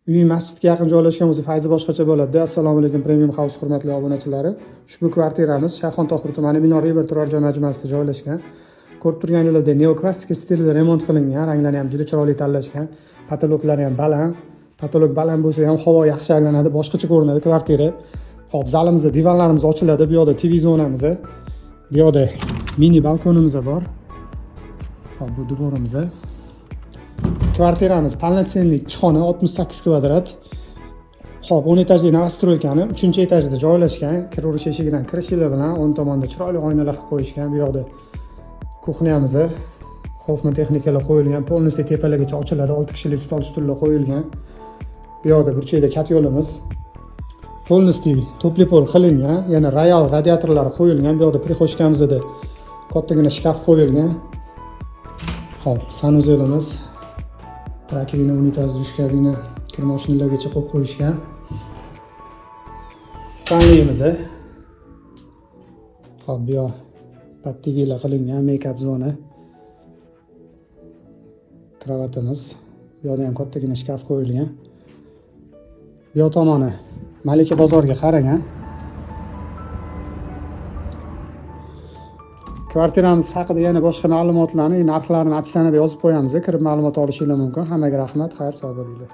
Uy masjidga yaqin joylashgan bo'lsa fayzi boshqacha bo'ladi. Assalomu alaykum Premium House hurmatli obunachilari. Ushbu kvartiramiz Shayxontohur tumani Minor River turar joy majmuasida joylashgan. Ko'rib turganingizdek neoklassik stilda remont qilingan, ranglarni ham juda chiroyli tanlashgan. Patologlari ham baland. Patolog baland bo'lsa ham havo yaxshi aylanadi, boshqacha ko'rinadi kvartira. Xo'p, zalimizda divanlarimiz ochiladi. Bu yoqda TV zonamiz, bu yoqda mini balkonimiz bor. Xo'p, bu divorimiz. Kvartiramiz polnotsenniy 2 xona, 68 kvadrat. Xo'p, 10 etajli novostroykani 3-etajda joylashgan. Kirish eshigidan kirish yo'li bilan o'ng tomonda chiroyli oynalar qilib qo'yishgan. Bu yoqda kuxnyamiz, Hoffman texnikalar qo'yilgan, polностью tepalagacha ochiladi, 6 kishilik stol stullar qo'yilgan. Bu yoqda burchakda kat yo'limiz. Polностью to'pli-pol qilingan, yana royal radiatorlar qo'yilgan. Bu yoqda prixoshkamizda kattagina shkaf qo'yilgan. Xo'p, sanuzelimiz, rakvina, unitaz, dush kabina, kir mashinalargacha qo'yib qo'yishgan. Spalniyamiz. Xo'p, bu yoq pattivilar qilingan, make-up zona. Kravatimiz. Bu yoqda ham kattagina shkaf qo'yilgan. Bu yoq tomoni Malika bozoriga qaragan. Kvartiramiz haqida yana boshqa ma'lumotlarni, narxlarini opsiyanada yozib qo'yamiz. Kirib ma'lumot olishingiz mumkin. Hammaga rahmat, xayr, sog' bo'linglar.